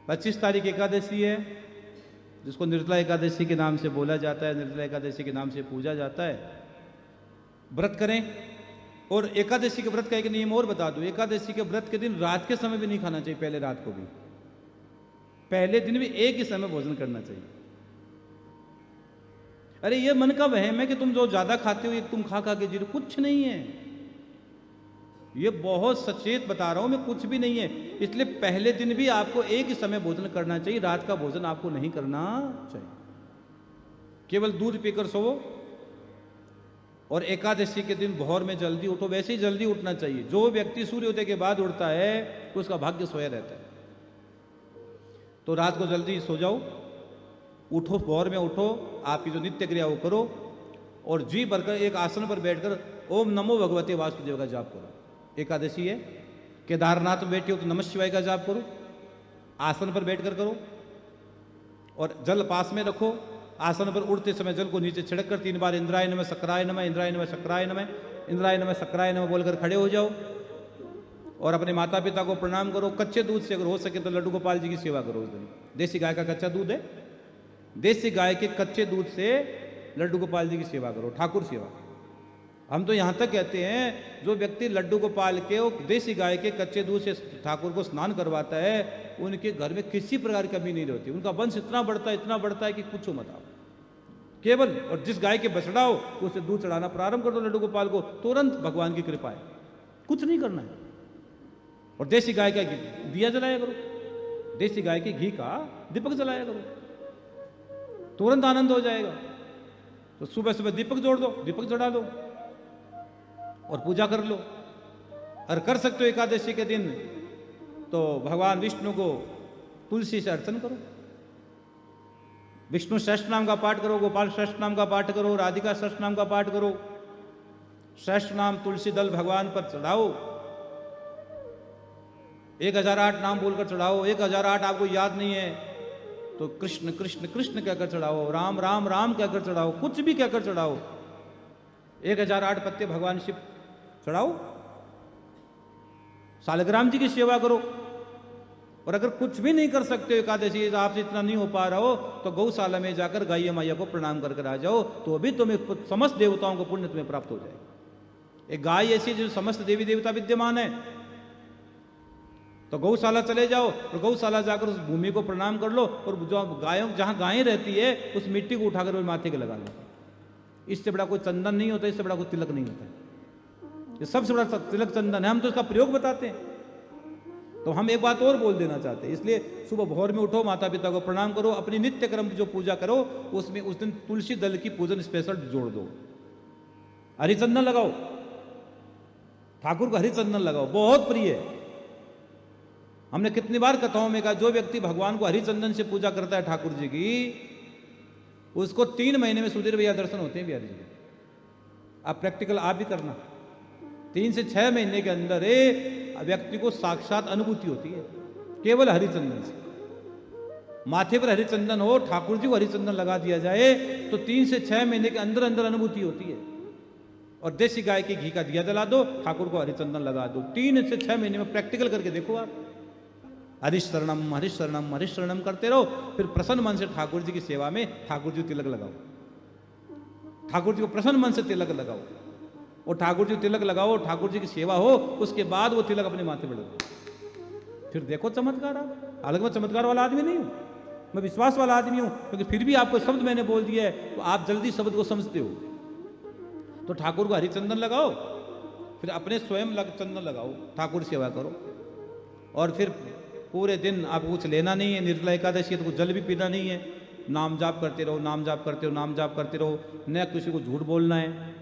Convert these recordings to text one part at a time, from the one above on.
25 तारीख एकादशी है, जिसको निर्जला एकादशी के नाम से बोला जाता है, निर्जला एकादशी के नाम से पूजा जाता है। व्रत करें। और एकादशी के व्रत का एक नियम और बता दूं, एकादशी के व्रत के दिन रात के समय भी नहीं खाना चाहिए, पहले रात को भी, पहले दिन भी एक ही समय भोजन करना चाहिए। अरे ये मन का वहम है कि तुम जो ज्यादा खाते हो ये तुम खा खा के जी रहे हो, कुछ नहीं है। ये बहुत सचेत बता रहा हूं मैं, कुछ भी नहीं है। इसलिए पहले दिन भी आपको एक ही समय भोजन करना चाहिए, रात का भोजन आपको नहीं करना चाहिए। केवल दूध पीकर सोवो। और एकादशी के दिन भोर में जल्दी उठो, वैसे ही जल्दी उठना चाहिए। जो व्यक्ति सूर्योदय के बाद उठता है उसका भाग्य सोया रहता है। तो रात को जल्दी सो जाओ, उठो, भोर में उठो, आपकी जो नित्य क्रिया वो करो, और जी भरकर एक आसन पर बैठकर ओम नमो भगवते वासुदेव का जाप करो। एकादशी है, केदारनाथ में बैठे हो तो नमः शिवाय का जाप करो, आसन पर बैठकर करो, और जल पास में रखो। आसन पर उड़ते समय जल को नीचे छिड़क कर 3 बार इंद्राय नमः शक्राय नमः, इंद्राय नमः शक्राय नमः, इंद्राय नमः शक्राय नमः बोलकर खड़े हो जाओ और अपने माता पिता को प्रणाम करो। कच्चे दूध से अगर हो सके तो लड्डू गोपाल जी की सेवा करो उस दिन। देसी गाय का कच्चा दूध है, देसी गाय के कच्चे दूध से लड्डू गोपाल जी की सेवा करो, ठाकुर सेवा। हम तो यहाँ तक कहते हैं जो व्यक्ति लड्डू गोपाल के देसी गाय के कच्चे दूध से ठाकुर को स्नान करवाता है, उनके घर में किसी प्रकार की कमी नहीं रहती। उनका वंश इतना बढ़ता है कि कुछ मत आओ। केवल और जिस गाय के बछड़ा हो उसे दूध चढ़ाना प्रारंभ कर दो लड्डू गोपाल को, तुरंत भगवान की कृपा है, कुछ नहीं करना है। और देसी गाय का दिया जलाया करो, देसी गाय के घी का दीपक जलाया करो, तुरंत आनंद हो जाएगा। तो सुबह सुबह दीपक जोड़ दो, दीपक जला दो और पूजा कर लो। और कर सकते हो एकादशी के दिन तो भगवान विष्णु को तुलसी से अर्चन करो, विष्णु सहस्त्र नाम का पाठ करो, गोपाल सहस्त्र नाम का पाठ करो, राधिका सहस्त्र नाम का पाठ करो, सहस्त्र नाम तुलसी दल भगवान पर चढ़ाओ, 1008 नाम बोलकर चढ़ाओ। 1008 आपको याद नहीं है तो कृष्ण कृष्ण कृष्ण कहकर चढ़ाओ, राम राम राम कहकर चढ़ाओ, कुछ भी कहकर चढ़ाओ। 1008 पत्ते भगवान शिव चढ़ाओ, सालग्राम जी की सेवा करो। और अगर कुछ भी नहीं कर सकते हो एकादशी, आपसे इतना नहीं हो पा रहा हो, तो गौशाला में जाकर गाय मैया को प्रणाम कर आ जाओ, तो अभी तुम्हें समस्त देवताओं को पुण्य तुम्हें प्राप्त हो जाएगा। एक गाय ऐसी जो समस्त देवी देवता विद्यमान है, तो गौशाला चले जाओ और गौशाला जाकर उस भूमि को प्रणाम कर लो, और जो गायों जहां गायें रहती है उस मिट्टी को उठाकर माथे के लगा लो। इससे बड़ा कोई चंदन नहीं होता, इससे बड़ा कोई तिलक नहीं होता। ये सबसे बड़ा तिलक चंदन है। हम तो इसका प्रयोग बताते हैं। तो हम एक बात और बोल देना चाहते हैं, इसलिए सुबह भोर में उठो, माता पिता को प्रणाम करो, अपनी नित्य क्रम की जो पूजा करो उसमें उस दिन तुलसी दल की पूजन स्पेशल जोड़ दो। हरिचंदन लगाओ, ठाकुर को हरिचंदन लगाओ, बहुत प्रिय है। हमने कितनी बार कथाओं में कहा, जो व्यक्ति भगवान को हरिचंदन से पूजा करता है ठाकुर जी की, उसको 3 महीने में सुधीर भैया दर्शन होते हैं बिहारी जी के। आप प्रैक्टिकल आप भी करना, 3 से 6 महीने के अंदर व्यक्ति को साक्षात अनुभूति होती है केवल हरिचंदन से। माथे पर हरिचंदन हो, ठाकुर जी को हरिचंदन लगा दिया जाए तो 3 से 6 महीने के अंदर अंदर अनुभूति होती है। और देसी गाय के घी का दिया जला दो, ठाकुर को हरिचंदन लगा दो, 3 से 6 महीने में प्रैक्टिकल करके देखो आप। हरिशरणम हरिशरणम हरिशरणम करते रहो, फिर प्रसन्न मन से ठाकुर जी की सेवा में ठाकुर जी तिलक लगाओ, ठाकुर जी को प्रसन्न मन से तिलक लगाओ, और ठाकुर जी तिलक लगाओ, ठाकुर जी की सेवा हो, उसके बाद वो तिलक अपने माथे पर लगाओ, फिर देखो चमत्कार। आप हालांकि मैं चमत्कार वाला आदमी नहीं हूं, मैं विश्वास वाला आदमी हूं, क्योंकि फिर भी आपको शब्द मैंने बोल दिया है तो आप जल्दी शब्द को समझते हो। तो ठाकुर को हरिचंदन लगाओ, फिर अपने स्वयं चंदन लगाओ, ठाकुर सेवा करो, और फिर पूरे दिन आप कुछ लेना नहीं है। निर्जला एकादशी है तो कुछ जल भी पीना नहीं है, नाम जाप करते रहो, नाम जाप करते रहो, नाम जाप करते रहो, न किसी को झूठ बोलना है।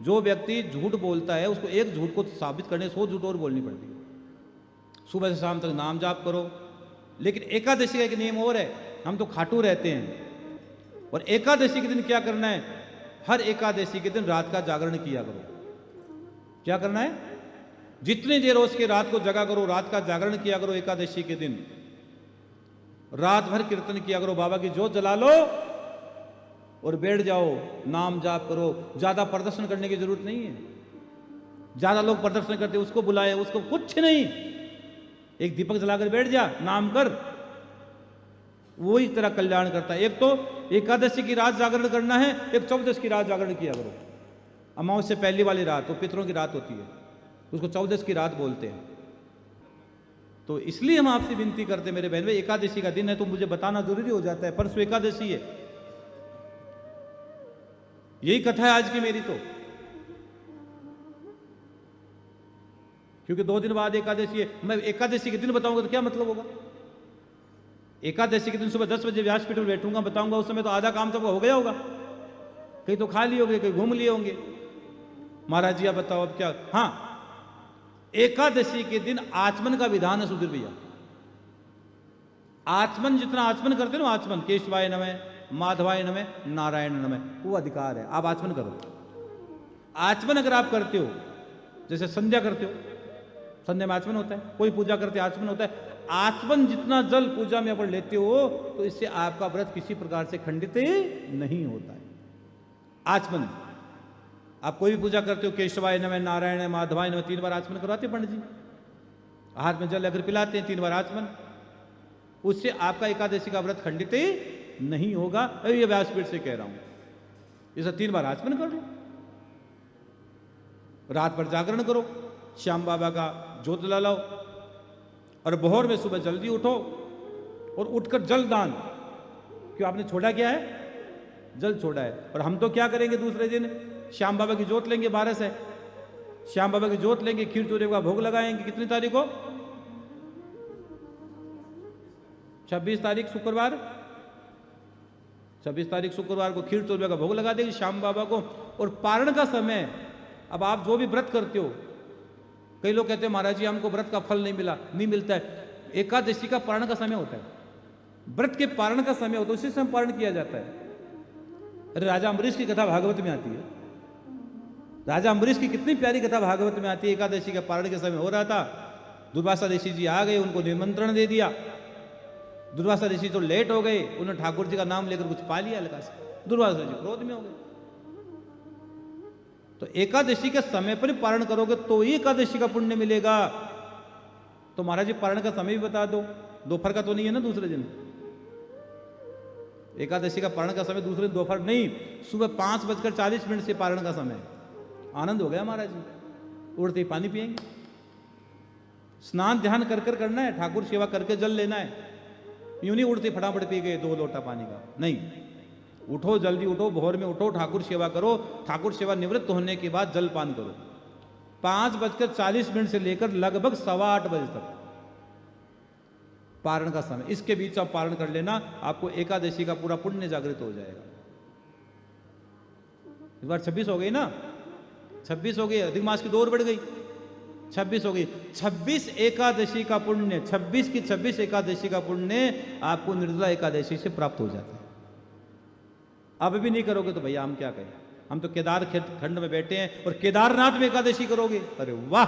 जो व्यक्ति झूठ बोलता है उसको एक झूठ को साबित करने 100 झूठ और बोलनी पड़ती है। सुबह से शाम तक नाम जाप करो। लेकिन एकादशी का एक नियम और है, हम तो खाटू रहते हैं, और एकादशी के दिन क्या करना है, हर एकादशी के दिन रात का जागरण किया करो। क्या करना है, जितनी देर हो सके रात को जगा करो, रात का जागरण किया करो। एकादशी के दिन रात भर कीर्तन किया करो, बाबा की जोत जला लो और बैठ जाओ, नाम जाप करो। ज्यादा प्रदर्शन करने की जरूरत नहीं है। ज्यादा लोग प्रदर्शन करते उसको बुलाए, उसको कुछ नहीं, एक दीपक जलाकर बैठ जा, नाम कर, वही तेरा कल्याण करता है। एक तो एकादशी की रात जागरण करना है, एक चौदस की रात जागरण किया करो। अमावस से पहली वाली रात तो पितरों की रात होती है, उसको चौदस की रात बोलते हैं। तो इसलिए हम आपसे विनती करते हैं मेरे बहन भाई, एकादशी का दिन है तो मुझे बताना जरूरी हो जाता है, परसों एकादशी है। यही कथा है आज की मेरी तो, क्योंकि 2 दिन बाद एकादशी है। मैं एकादशी के दिन बताऊंगा तो क्या मतलब होगा? एकादशी के दिन सुबह 10 बजे व्यासपीठ में बैठूंगा, बताऊंगा, उस समय तो आधा काम तो हो गया होगा, कहीं तो खा लिए होंगे, कहीं घूम लिए होंगे। महाराज जी आप बताओ अब क्या? हाँ, एकादशी के दिन आचमन का विधान है सुधीर भैया। आचमन जितना आचमन करते ना, आचमन केशवाय नमः, माधवाय नमः, नारायण नमः, वो अधिकार है, आप आचमन करो। आचमन अगर आप करते हो, जैसे संध्या करते हो, संध्या में आचमन होता है, कोई पूजा करते आचमन होता है, आचमन जितना जल पूजा में अपन लेते हो तो इससे आपका व्रत किसी प्रकार से खंडित नहीं होता है। आचमन आप कोई भी पूजा करते हो, केशवाय नमः, नारायण माधवाय नमः, 3 बार आचमन करवाते पंडित जी, हाथ में जल अगर पिलाते हैं 3 बार आचमन, उससे आपका एकादशी का व्रत खंडित नहीं होगा। ये व्यासपीठ से कह रहा हूं, इसे 3 बार आचमन कर लो, रात भर जागरण करो, श्याम बाबा का ज्योत लाओ, और भोर में सुबह जल्दी उठो और उठकर जल दान। क्यों आपने छोड़ा क्या है? जल छोड़ा है। और हम तो क्या करेंगे, दूसरे दिन श्याम बाबा की ज्योत लेंगे, 12 से श्याम बाबा की ज्योत लेंगे, खीर चूरे का भोग लगाएंगे। कितनी तारीख को? 26 तारीख शुक्रवार, 26 तारीख शुक्रवार को खीर चूरे का भोग लगा देंगे श्याम बाबा को। और पारण का समय, अब आप जो भी व्रत करते हो, कई लोग कहते हैं महाराज जी हमको व्रत का फल नहीं मिला, नहीं मिलता है। एकादशी का पारण का समय होता है, व्रत के पारण का समय होता है, उसी समय पारण किया जाता है। अरे राजा अम्बरीश की कथा भागवत में आती है, राजा अम्बरीश की कितनी प्यारी कथा भागवत में आती है। एकादशी का पारण के समय हो रहा था, दुर्वासा ऋषि जी आ गए, उनको निमंत्रण दे दिया। दुर्वासा ऋषि तो लेट हो गए, उन्होंने ठाकुर जी का नाम लेकर कुछ पा लिया हल्का से, दुर्वासा जी क्रोध में हो गए। तो एकादशी के समय पर पारण करोगे तो ही एकादशी का पुण्य मिलेगा। तो महाराज जी पारण का समय भी बता दो, दोपहर का तो नहीं है ना दूसरे दिन? एकादशी का पारण का समय दूसरे दिन दोपहर नहीं, सुबह 5:40 से पारण का समय। आनंद हो गया महाराज जी, उड़ते ही पानी पिएंगे, स्नान ध्यान कर कर करना है, ठाकुर सेवा करके जल लेना है। यूं नहीं उड़ते फटाफट पी गए 2 लोटा पानी का, नहीं। उठो, जल्दी उठो, भोर में उठो, ठाकुर सेवा करो, ठाकुर सेवा निवृत्त होने के बाद जल पान करो। 5:40 से लेकर लगभग 8:15 बजे तक पारण का समय, इसके बीच आप पारण कर लेना, आपको एकादशी का पूरा पुण्य जागृत हो जाएगा। इस बार 26 हो गई ना, 26 हो गई, अधिक मास की 2 और बढ़ गई, 26 हो गई। 26 एकादशी का पुण्य, 26 की 26 एकादशी का पुण्य आपको निर्जला एकादशी से प्राप्त हो जाता है। अब भी नहीं करोगे तो भैया हम क्या कहें? हम तो केदार खंड में बैठे हैं और केदारनाथ में एकादशी करोगे, अरे वाह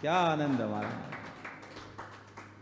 क्या आनंद हमारा।